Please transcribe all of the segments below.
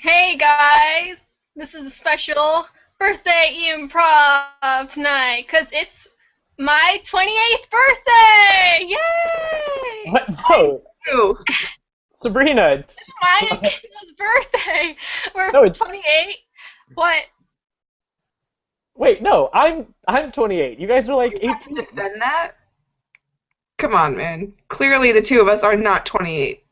Hey guys, this is a special birthday E-MPROV tonight because it's my 28th birthday! Yay! What? No, Ew. Sabrina. My and Kayla's birthday! We're No, it's 28. What? wait. No, I'm 28. You guys are like You have to 18. defend that? Come on, man. Clearly the two of us are not 28.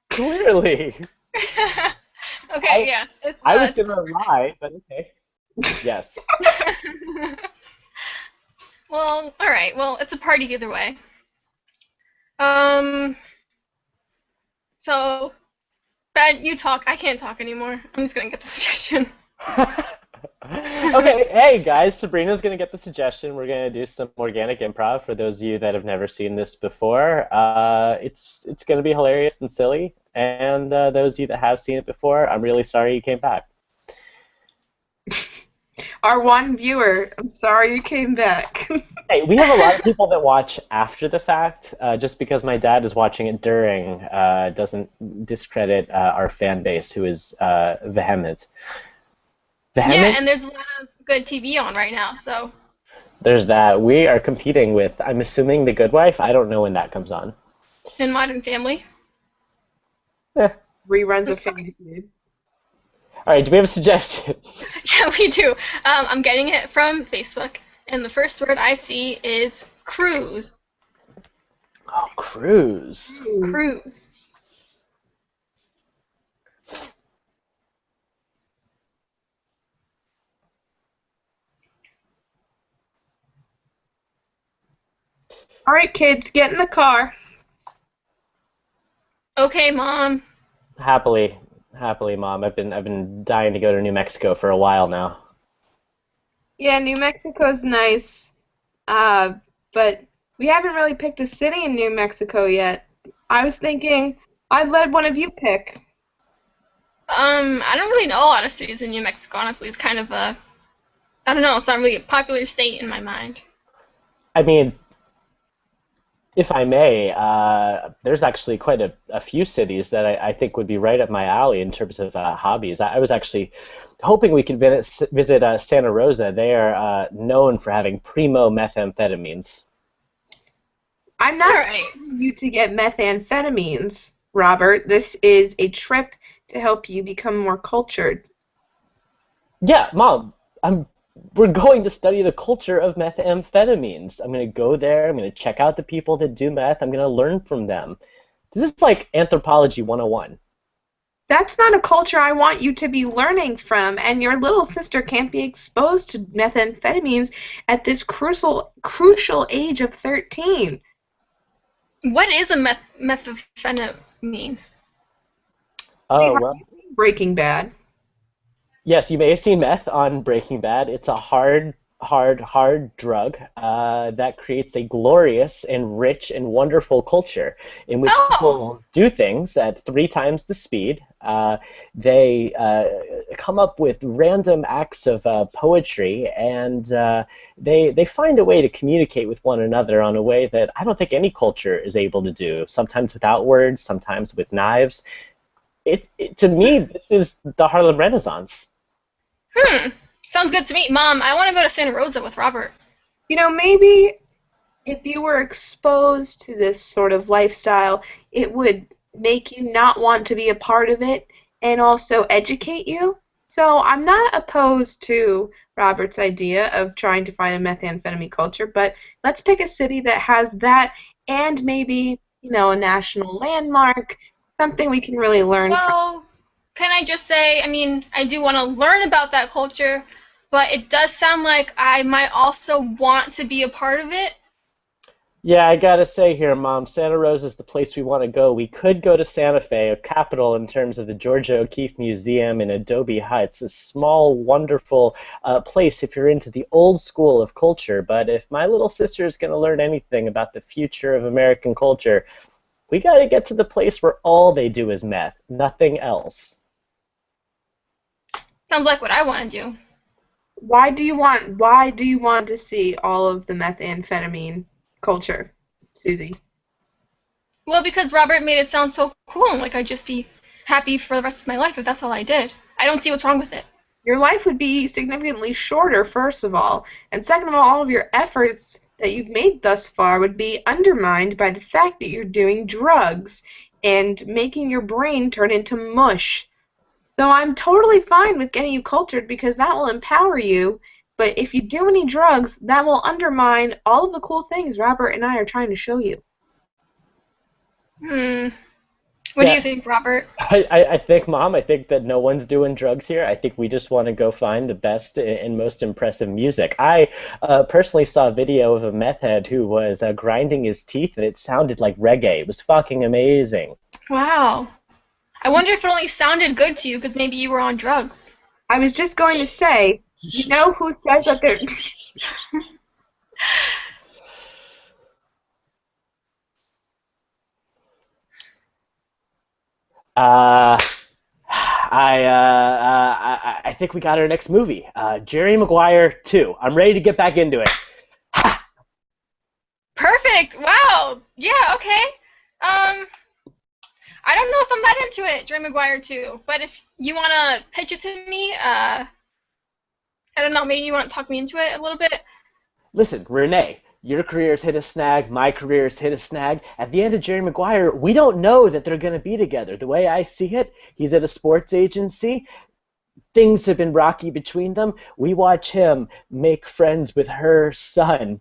Clearly, Okay, I yeah, it's I was gonna lie, but okay. Yes. well, alright, well, it's a party either way. Um, so, Ben, you talk. I can't talk anymore. I'm just gonna get the suggestion. Okay, hey guys, Sabrina's gonna get the suggestion. We're gonna do some organic improv for those of you that have never seen this before. It's gonna be hilarious and silly, and those of you that have seen it before, I'm really sorry you came back. Our one viewer, I'm sorry you came back. Hey, we have a lot of people that watch after the fact. Just because my dad is watching it during doesn't discredit our fan base, who is vehement. Yeah, Vehement? and there's a lot of good TV on right now, so. There's that. We are competing with, I'm assuming, The Good Wife. I don't know when that comes on. In Modern Family. Eh. Reruns of Family Feud. All right, do we have a suggestion? Yeah, we do. I'm getting it from Facebook, and the first word I see is cruise. Oh, cruise. Ooh. Cruise. All right, kids, get in the car. Okay, Mom. Happily, happily, Mom. I've been dying to go to New Mexico for a while now. Yeah, New Mexico's nice, uh, but we haven't really picked a city in New Mexico yet. I was thinking I'd let one of you pick. I don't really know a lot of cities in New Mexico, honestly. It's kind of a, I don't know, it's not really a popular state in my mind. I mean, if I may, there's actually quite a few cities that I think would be right up my alley in terms of hobbies. I was actually hoping we could visit Santa Rosa. They are known for having primo methamphetamines. I'm All not right. telling you to get methamphetamines, Robert. This is a trip to help you become more cultured. Yeah, Mom, we're going to study the culture of methamphetamines. I'm going to go there. I'm going to check out the people that do meth. I'm going to learn from them. This is like anthropology 101. That's not a culture I want you to be learning from, and your little sister can't be exposed to methamphetamines at this crucial age of 13. What is a methamphetamine? Hey, Oh, have well. you seen Breaking Bad? Yes, you may have seen meth on Breaking Bad. It's a hard drug that creates a glorious and rich and wonderful culture in which Oh, people do things at three times the speed. They come up with random acts of poetry, and they find a way to communicate with one another on a way that I don't think any culture is able to do. Sometimes without words, sometimes with knives. To me, this is the Harlem Renaissance. hmm. Sounds good to me. Mom, I want to go to Santa Rosa with Robert. Maybe if you were exposed to this sort of lifestyle, it would make you not want to be a part of it and also educate you. So I'm not opposed to Robert's idea of trying to find a methamphetamine culture, but let's pick a city that has that and maybe, a national landmark, something we can really learn from. Well, can I just say, I mean, I do want to learn about that culture, but it does sound like I might also want to be a part of it. Yeah, I gotta say here, Mom, Santa Rosa is the place we want to go. We could go to Santa Fe, a capital in terms of the Georgia O'Keeffe Museum and Adobe Huts, a small, wonderful place if you're into the old school of culture. But if my little sister is going to learn anything about the future of American culture, we gotta get to the place where all they do is meth, nothing else. Sounds like what I want to do. Why do you want to see all of the methamphetamine culture, Susie? Well, because Robert made it sound so cool, and like I'd just be happy for the rest of my life if that's all I did. I don't see what's wrong with it. Your life would be significantly shorter, first of all. And second of all of your efforts that you've made thus far would be undermined by the fact that you're doing drugs and making your brain turn into mush. So I'm totally fine with getting you cultured because that will empower you. But if you do any drugs, that will undermine all of the cool things Robert and I are trying to show you. What do Yeah. you think, Robert? I think, Mom, I think that no one's doing drugs here. I think we just want to go find the best and most impressive music. I personally saw a video of a meth head who was grinding his teeth, and it sounded like reggae. It was fucking amazing. Wow. I wonder if it only sounded good to you because maybe you were on drugs. I was just going to say, you know who says that they're... Uh, I think we got our next movie, Jerry Maguire 2. I'm ready to get back into it. Perfect. Wow. Yeah. Okay. I don't know if I'm that into it, Jerry Maguire too. But if you wanna pitch it to me, I don't know. Maybe you want to talk me into it a little bit. Listen, Renee, your career's hit a snag, my career's hit a snag. At the end of Jerry Maguire, we don't know that they're going to be together. The way I see it, he's at a sports agency. Things have been rocky between them. We watch him make friends with her son.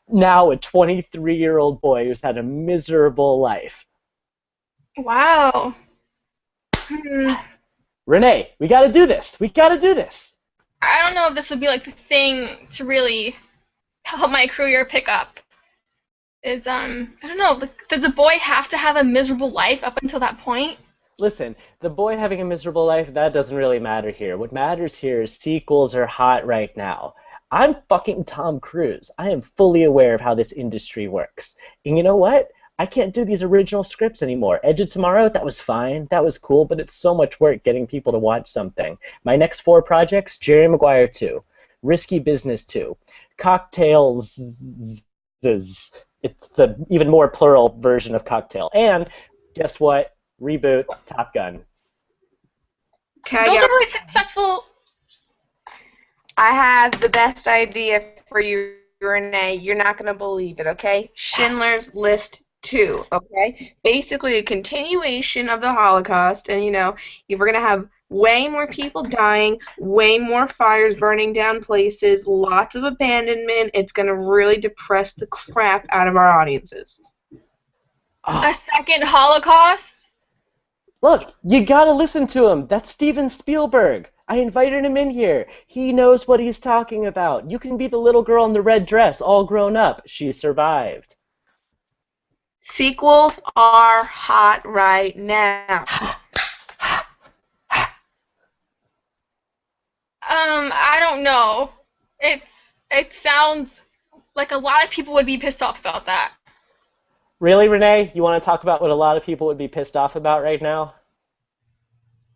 Now a 23-year-old boy who's had a miserable life. Wow. Renee, we got to do this. We got to do this. I don't know if this would be like the thing to really help my career pick up. Is I don't know. Like, does the boy have to have a miserable life up until that point? Listen, the boy having a miserable life, that doesn't really matter here. What matters here is sequels are hot right now. I'm fucking Tom Cruise. I am fully aware of how this industry works. And you know what? I can't do these original scripts anymore. Edge of Tomorrow, that was fine. That was cool, but it's so much work getting people to watch something. My next 4 projects, Jerry Maguire 2, Risky Business 2, Cocktails, it's the even more plural version of Cocktail. And guess what? Reboot Top Gun. Can I Those get are really successful. I have the best idea for you, Renee. You're not going to believe it, okay? Schindler's List 2, okay? Basically a continuation of the Holocaust, and you know, we're going to have way more people dying, way more fires burning down places, lots of abandonment. It's going to really depress the crap out of our audiences. A second Holocaust? Look, you gotta listen to him. That's Steven Spielberg. I invited him in here. He knows what he's talking about. You can be the little girl in the red dress, all grown up. She survived. Sequels are hot right now. I don't know. It sounds like a lot of people would be pissed off about that. Really, Renee? You want to talk about what a lot of people would be pissed off about right now?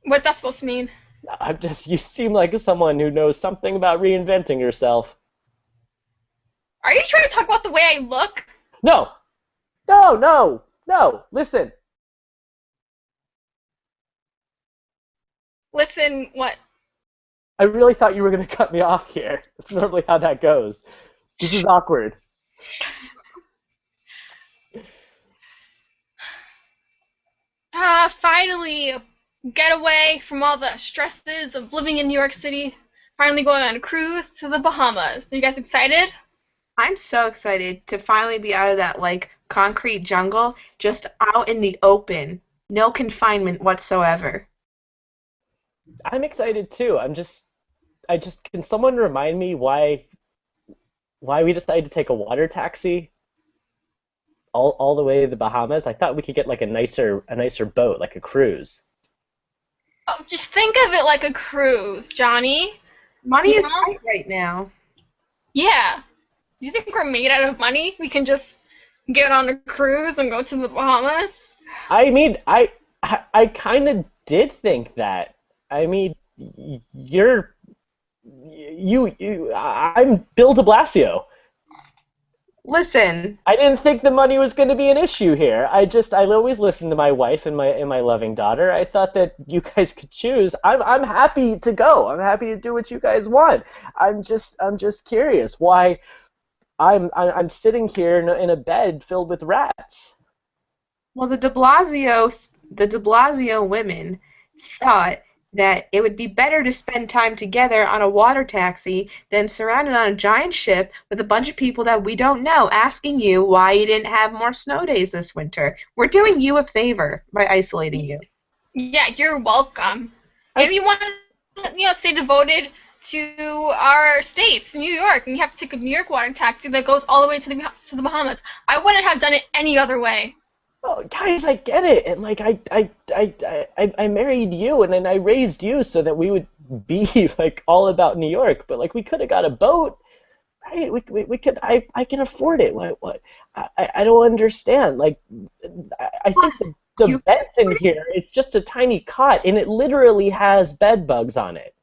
What's that supposed to mean? You seem like someone who knows something about reinventing yourself. Are you trying to talk about the way I look? No! No, no, no, listen. Listen, what? I really thought you were going to cut me off here. That's normally how that goes. This is awkward. Finally, get away from all the stresses of living in New York City. Finally going on a cruise to the Bahamas. Are you guys excited? I'm so excited to finally be out of that, like, concrete jungle, just out in the open. No confinement whatsoever. I'm excited too. Can someone remind me why we decided to take a water taxi all the way to the Bahamas? I thought we could get like a nicer boat, like a cruise. Oh, just think of it like a cruise, Johnny. Money You is know? tight right now. Yeah. Do you think we're made out of money? We can just get on a cruise and go to the Bahamas? I mean, I kind of did think that. I mean, I'm Bill de Blasio. Listen, I didn't think the money was going to be an issue here. I always listen to my wife and my loving daughter. I thought that you guys could choose. I'm happy to go. I'm happy to do what you guys want. I'm just curious why I'm sitting here in a bed filled with rats. well, the De Blasio women thought that it would be better to spend time together on a water taxi than surrounded on a giant ship with a bunch of people that we don't know asking you why you didn't have more snow days this winter. We're doing you a favor by isolating you. Yeah, you're welcome. I If you want to, stay devoted to our states, New York, and you have to take a New York water taxi that goes all the way to the Bahamas. I wouldn't have done it any other way. Oh, guys, I get it. And like I married you and then I raised you so that we would be like all about New York. But like we could have got a boat, right? We could I can afford it. What I don't understand. Like I think the You, bed's in here. It's just a tiny cot and it literally has bed bugs on it.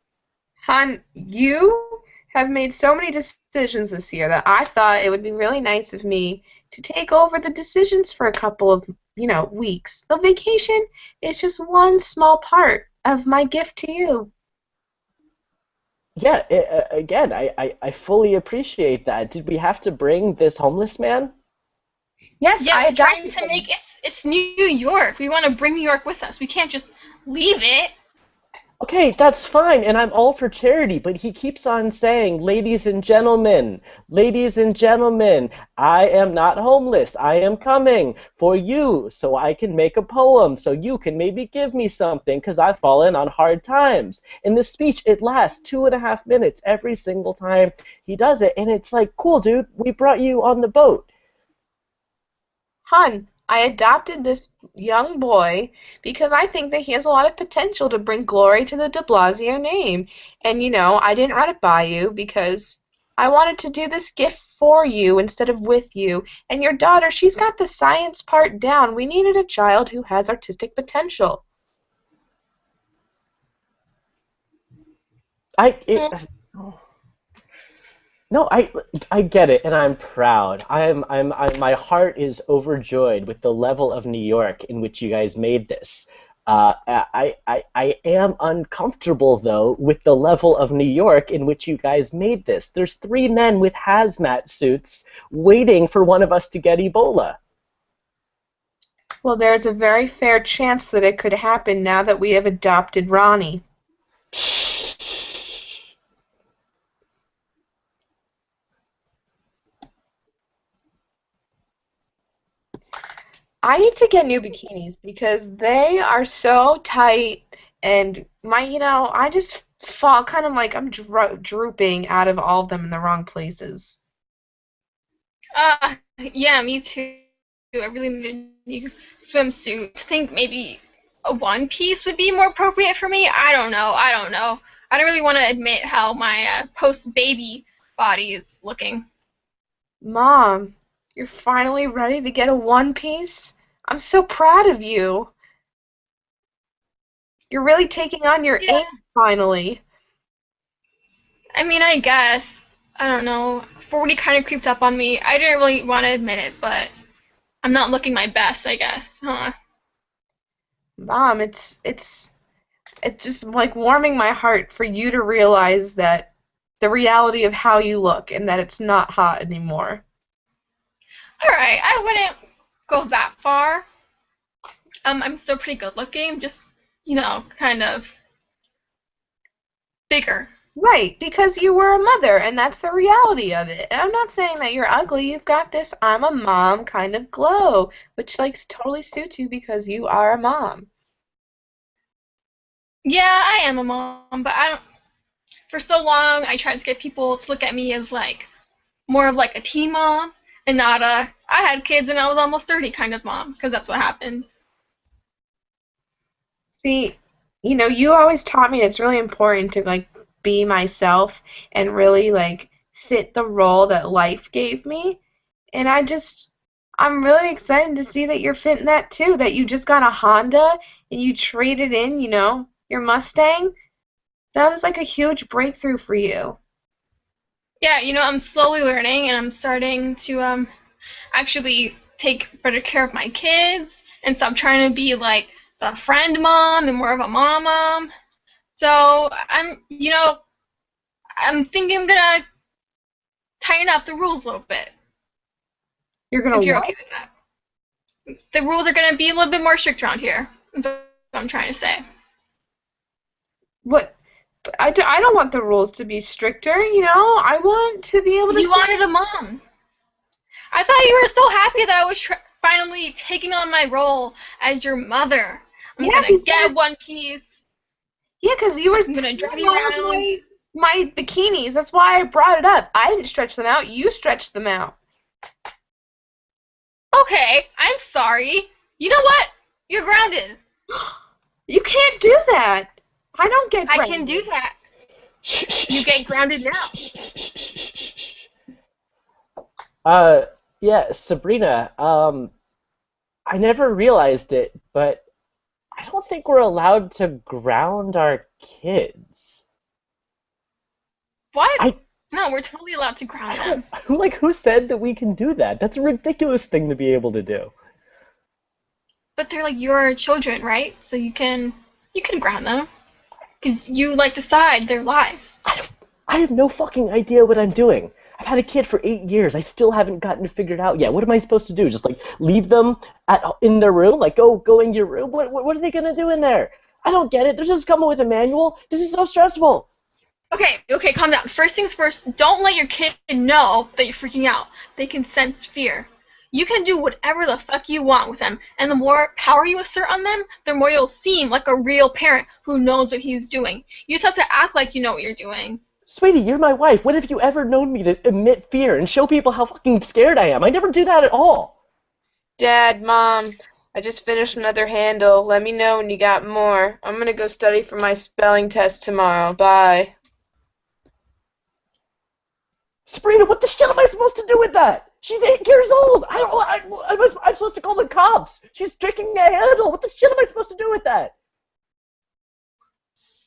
hon, you have made so many decisions this year that I thought it would be really nice of me to take over the decisions for a couple of, weeks. The vacation is just one small part of my gift to you. Yeah, again, I fully appreciate that. Did we have to bring this homeless man? Yes, Yeah, I we're trying adopted to him. make it's New York. We want to bring New York with us. We can't just leave it. Okay, that's fine, and I'm all for charity, but he keeps on saying, ladies and gentlemen, I am not homeless. I am coming for you so I can make a poem, so you can maybe give me something, because I've fallen on hard times. In this speech, it lasts 2.5 minutes every single time he does it, and it's like, cool, dude, we brought you on the boat. Hun, I adopted this young boy because I think that he has a lot of potential to bring glory to the de Blasio name. And I didn't run it by you because I wanted to do this gift for you instead of with you. And your daughter, she's got the science part down. We needed a child who has artistic potential. I, it, No, I get it, and I'm proud. My heart is overjoyed with the level of New York in which you guys made this. I am uncomfortable though with the level of New York in which you guys made this. There's three men with hazmat suits waiting for one of us to get Ebola. Well, there's a very fair chance that it could happen now that we have adopted Ronnie. I need to get new bikinis because they are so tight and I just fall kind of like I'm drooping out of all of them in the wrong places. Yeah, me too. I really need a new swimsuit. I think maybe a one piece would be more appropriate for me. I don't know. I don't know. I don't really want to admit how my post baby body is looking. Mom, you're finally ready to get a one piece? I'm so proud of you. You're really taking on your Yeah, aunt finally. I mean, I guess. I don't know. 40 kind of creeped up on me. I didn't really want to admit it, but I'm not looking my best, I guess. Huh? Mom, it's just like warming my heart for you to realize that the reality of how you look and that it's not hot anymore. Alright, I wouldn't go that far. I'm still pretty good looking, just, kind of bigger. Right, because you were a mother, and that's the reality of it. And I'm not saying that you're ugly. You've got this I'm a mom kind of glow, which like totally suits you because you are a mom. Yeah, I am a mom, but I don't. For so long, I tried to get people to look at me as like more of like a teen mom, and not a I had kids and I was almost 30 kind of mom, because that's what happened. See, you always taught me it's really important to like be myself and really like fit the role that life gave me. And I'm really excited to see that you're fitting that too, that you just got a Honda and you traded in, your Mustang. That was like a huge breakthrough for you. Yeah, I'm slowly learning, and I'm starting to actually take better care of my kids and stop trying to be like the friend mom and more of a mom. So I'm thinking I'm gonna tighten up the rules a little bit, You're gonna if you're what? okay with that. The rules are gonna be a little bit more strict around here. That's what I'm trying to say. What? I don't want the rules to be stricter, I want to be able to You stay. wanted a mom. I thought you were so happy that I was finally taking on my role as your mother. I'm Yeah, gonna get One Piece. yeah, because you were I'm gonna drive stealing you all of around. my bikinis. That's why I brought it up. I didn't stretch them out. You stretched them out. Okay, I'm sorry. You know what? You're grounded. You can't do that. I don't get I can do grounded. that. Shh, shh, You shh, get grounded now. shh. Uh, yeah, Sabrina, I never realized it, but I don't think we're allowed to ground our kids. What? I, No, we're totally allowed to I ground don't, them. who said that we can do that? That's a ridiculous thing to be able to do. But they're like your children, right? So you can ground them because you like decide their life. I don't, I have no fucking idea what I'm doing. I've had a kid for 8 years. I still haven't gotten it figured out yet. What am I supposed to do? Just like leave them in their room? Like go in your room? What are they gonna do in there? I don't get it. They're just coming with a manual. This is so stressful. Okay, calm down. First things first, don't let your kid know that you're freaking out. They can sense fear. You can do whatever the fuck you want with them, and the more power you assert on them, the more you'll seem like a real parent who knows what he's doing. You just have to act like you know what you're doing. Sweetie, you're my wife. When have you ever known me to admit fear and show people how fucking scared I am? I never do that at all. Dad, Mom, I just finished another handle. Let me know when you got more. I'm gonna go study for my spelling test tomorrow. Bye. Sabrina, what the shit am I supposed to do with that? She's 8 years old. I'm supposed to call the cops. She's drinking a handle. What the shit am I supposed to do with that?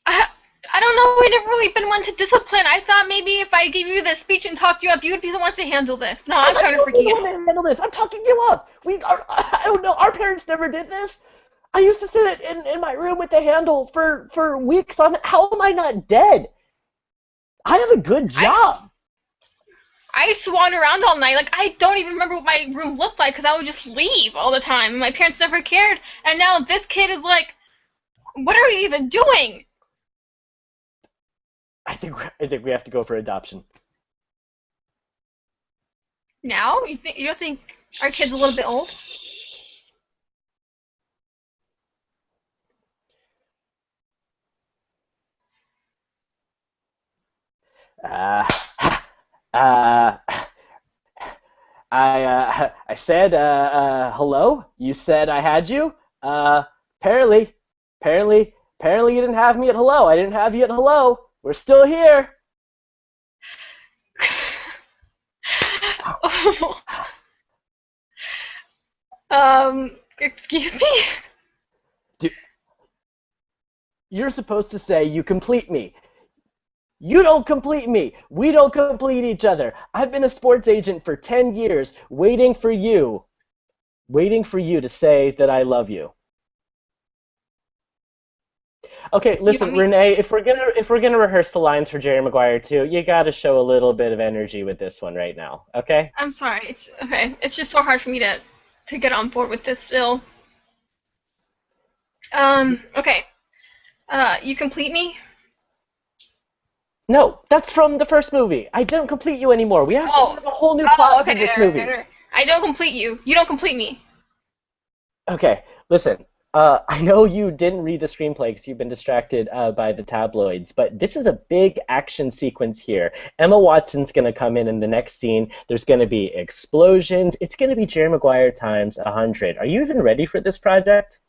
I, I don't know. We've never really been one to discipline. I thought maybe if I gave you this speech and talked you up, you would be the one to handle this. No, I I'm thought kind you of would be freaking the one out. to handle this. I'm talking you up. I don't know. Our parents never did this. I used to sit in my room with the handle for weeks on. How am I not dead? I have a good I job. I used to wander around all night. Like, I don't even remember what my room looked like because I would just leave all the time. My parents never cared. And now this kid is like, what are we even doing? I think we have to go for adoption. Now? You don't think our kid's a little bit old? Uh, uh, I said hello. You said I had you. Apparently, apparently you didn't have me at hello. I didn't have you at hello. We're still here. Excuse me? Dude, you're supposed to say you complete me. You don't complete me. We don't complete each other. I've been a sports agent for 10 years, waiting for you to say that I love you. Okay, You want listen, me? Renee, if we're gonna rehearse the lines for Jerry Maguire too, you gotta show a little bit of energy with this one right now, okay? I'm sorry. Okay. It's just so hard for me to get on board with this still. Okay. You complete me? No, that's from the first movie. I don't complete you anymore. We Oh. have a whole new Oh, plot okay. for this Okay, movie. okay, okay. I don't complete you. You don't complete me. Okay, listen. I know you didn't read the screenplay because you've been distracted by the tabloids, but this is a big action sequence here. Emma Watson's going to come in the next scene. There's going to be explosions. It's going to be Jerry Maguire times 100. Are you even ready for this project?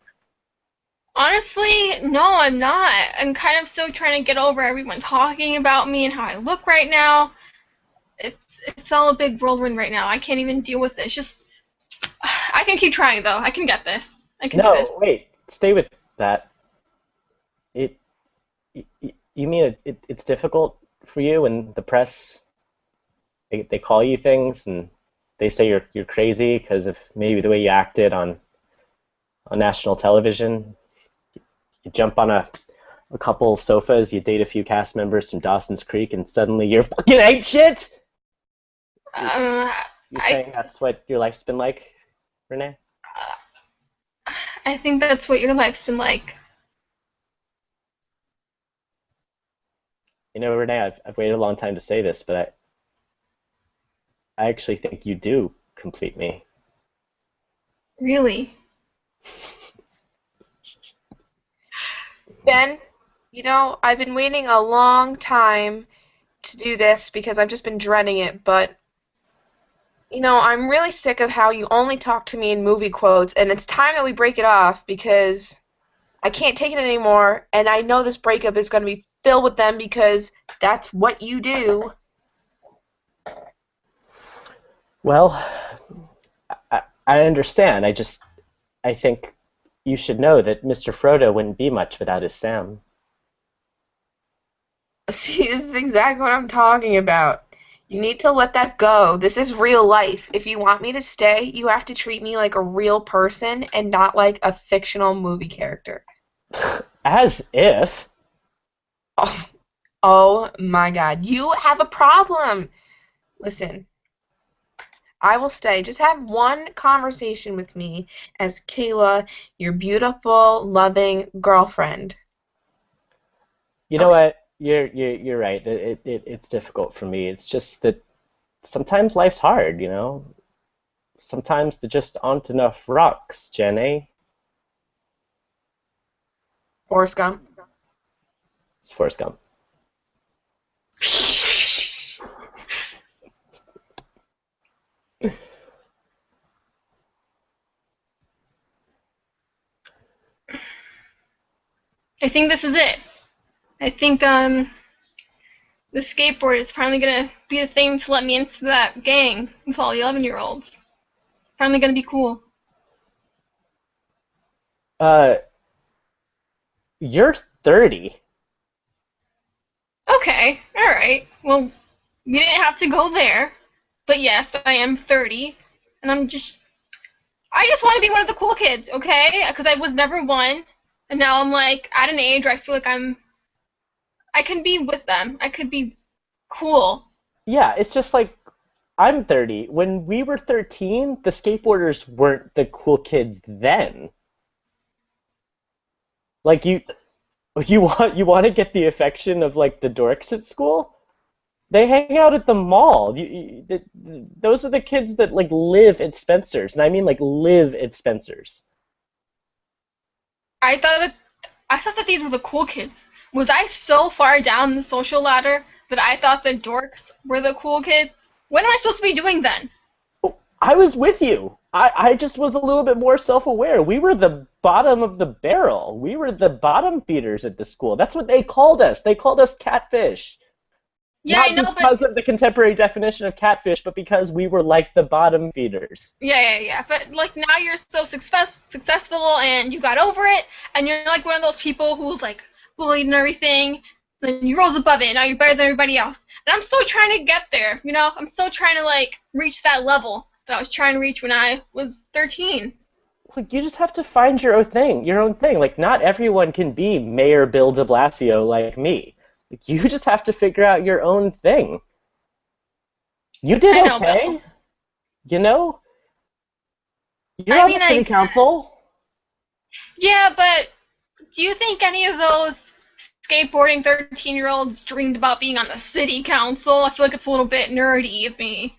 Honestly, no, I'm not. I'm kind of still trying to get over everyone talking about me and how I look right now. It's all a big whirlwind right now. I can't even deal with this. Just I can keep trying though. I can get this. I can do this. No, wait. Stay with that. It. You mean it's difficult for you and the press? they call you things and they say you're crazy because of maybe the way you acted on national television. You jump on a couple sofas, you date a few cast members from Dawson's Creek, and suddenly you're fucking ape shit. You, Um, you I saying that's what your life's been like, Renee? I think that's what your life's been like. You know, Renee, I've waited a long time to say this, but I actually think you do complete me. Really? Ben, I've been waiting a long time to do this because I've just been dreading it, but I'm really sick of how you only talk to me in movie quotes, and it's time that we break it off because I can't take it anymore, and I know this breakup is going to be filled with them because that's what you do. Well, I understand. I think you should know that Mr. Frodo wouldn't be much without his Sam. See, this is exactly what I'm talking about. You need to let that go. This is real life. If you want me to stay, you have to treat me like a real person and not like a fictional movie character. As if. Oh, oh my God. You have a problem. Listen, I will stay. Just have one conversation with me as Kayla, your beautiful, loving girlfriend. You know Okay. what? You're right. It's difficult for me. It's just that sometimes life's hard, you know? Sometimes there just aren't enough rocks, Jenny. Forrest Gump. It's Forrest Gump. I think this is it. I think the skateboard is finally gonna be the thing to let me into that gang with all the 11-year-olds. Finally gonna be cool. Uh, you're 30. Okay, alright. Well, we didn't have to go there. But yes, I am 30. And I just want to be one of the cool kids, okay? Because I was never one. And now I'm like at an age where I feel like I can be with them. I could be cool. Yeah, it's just like I'm 30. When we were 13, the skateboarders weren't the cool kids then. Like you want to get the affection of like the dorks at school? They hang out at the mall. Those are the kids that like live at Spencer's, and I mean like live at Spencer's. I thought that I thought that these were the cool kids. Was I so far down the social ladder that I thought the dorks were the cool kids? What am I supposed to be doing then? I was with you. I just was a little bit more self-aware. We were the bottom of the barrel. We were the bottom feeders at the school. That's what they called us. They called us catfish. Yeah, I Not know, but because of the contemporary definition of catfish, but because we were like the bottom feeders. yeah. But like now you're so successful and you got over it, and you're like one of those people who's like bullied and everything. Then you rose above it. And now you're better than everybody else. And I'm still trying to get there. You know, I'm still trying to like reach that level that I was trying to reach when I was 13. Like you just have to find your own thing, your own thing. Like not everyone can be Mayor Bill de Blasio like me. Like you just have to figure out your own thing. You did I know, Bill. okay. You know, you're I on the mean, city council. yeah, but do you think any of those skateboarding 13-year-olds dreamed about being on the city council? I feel like it's a little bit nerdy of me.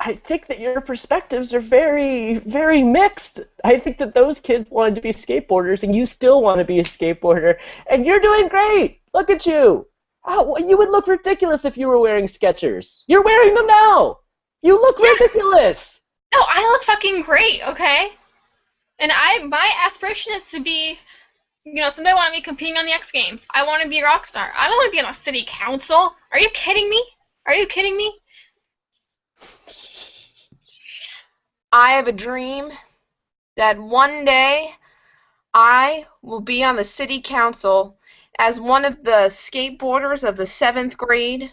I think that your perspectives are very, very mixed. I think that those kids wanted to be skateboarders, and you still want to be a skateboarder, and you're doing great. Look at you. Oh, you would look ridiculous if you were wearing Skechers. You're wearing them now. You look Yeah, ridiculous. no, I look fucking great, okay? And my aspiration is to be, someday I want to be competing on the X Games. I want to be a rock star. I don't want to be on a city council. Are you kidding me? Are you kidding me? I have a dream that one day I will be on the city council as one of the skateboarders of the 7th grade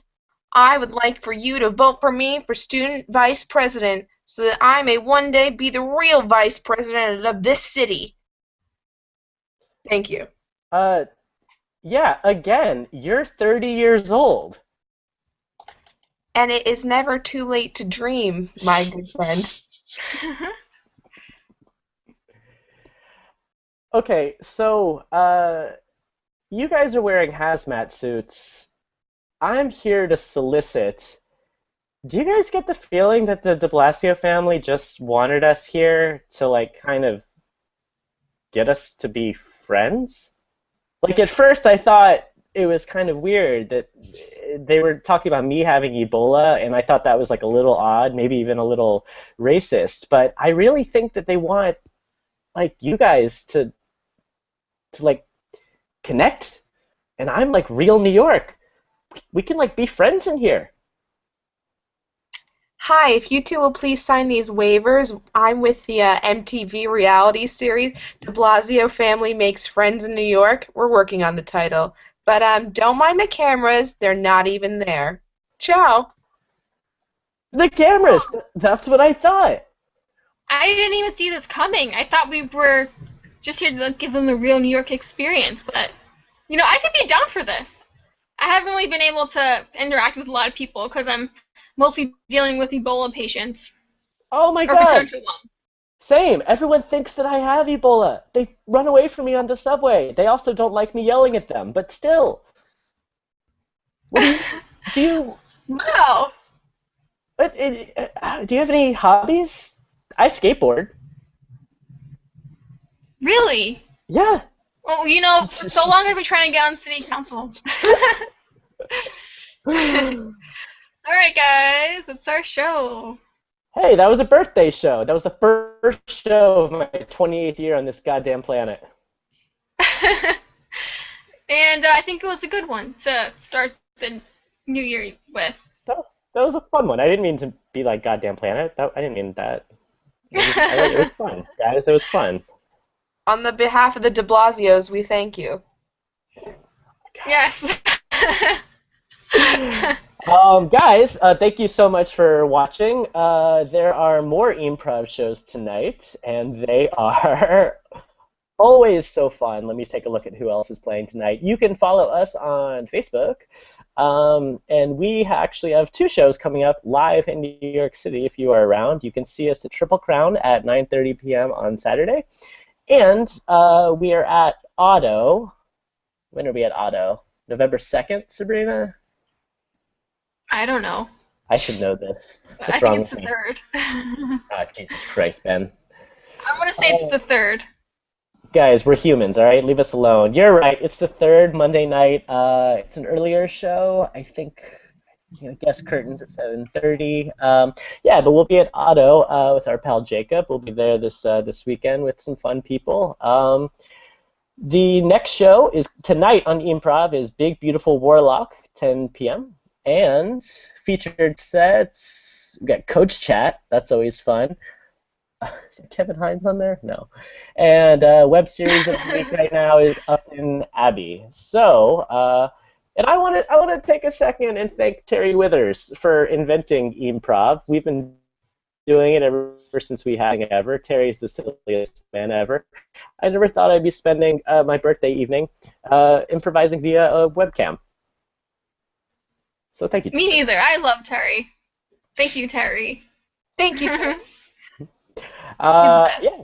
I would like for you to vote for me for student vice president so that I may one day be the real vice president of this city. Thank you. Uh, yeah, again, you're 30 years old. And it is never too late to dream, my good friend. Okay, so you guys are wearing hazmat suits. I'm here to solicit. Do you guys get the feeling that the de Blasio family just wanted us here to like kind of get us to be friends? Like at first I thought it was kind of weird that they were talking about me having Ebola and I thought that was like a little odd, maybe even a little racist, but I really think that they want like you guys to like connect and I'm like real New York. We can like be friends in here. Hi, if you two will please sign these waivers, I'm with the MTV reality series, De Blasio Family Makes Friends in New York. We're working on the title. But don't mind the cameras, they're not even there. Ciao. The cameras, that's what I thought. I didn't even see this coming. I thought we were just here to give them the real New York experience, but I could be down for this. I haven't really been able to interact with a lot of people because I'm mostly dealing with Ebola patients Oh my or God. potential ones. Same. Everyone thinks that I have Ebola. They run away from me on the subway. They also don't like me yelling at them, but still. What do you Wow, what, do you have any hobbies? I skateboard. really? Yeah. Well, for so long I've been trying to get on city council. All right, guys, it's our show. Hey, that was a birthday show. That was the first show of my 28th year on this goddamn planet. And I think it was a good one to start the new year with. That was a fun one. I didn't mean to be like goddamn planet. I didn't mean that. It was fun, guys. It was fun. On the behalf of the de Blasios, we thank you. Yes. Guys, thank you so much for watching. There are more improv shows tonight, and they are always so fun. Let me take a look at who else is playing tonight. You can follow us on Facebook, and we actually have two shows coming up live in New York City if you are around. You can see us at Triple Crown at 9:30 p.m. on Saturday. And we are at Otto. When are we at Otto? November 2nd, Sabrina? I don't know. I should know this. I What's wrong think it's with the me? third. Ah, Jesus Christ, Ben. I want to say it's the third. Guys, we're humans, all right? Leave us alone. You're right. It's the third Monday night. It's an earlier show. I think, guest curtains at 7:30. Yeah, but we'll be at Otto with our pal Jacob. We'll be there this weekend with some fun people. The next show is tonight on Improv is Big Beautiful Warlock, 10 p.m. And featured sets. We got Coach Chat. That's always fun. Is it Kevin Hines on there? No. And web series of the week right now is Upton Abbey. So, and I want to take a second and thank Terry Withers for inventing improv. We've been doing it ever since we had it ever. Terry's the silliest man ever. I never thought I'd be spending my birthday evening improvising via a webcam. So thank you, Me Terry. neither. I love Terry. Thank you, Terry. Thank you. Terry. He's the best. Yeah.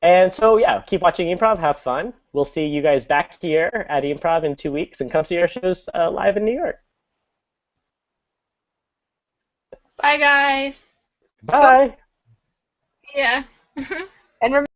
And so, yeah, keep watching Improv. Have fun. We'll see you guys back here at Improv in 2 weeks, and come see our shows live in New York. Bye, guys. Bye. Yeah. And remember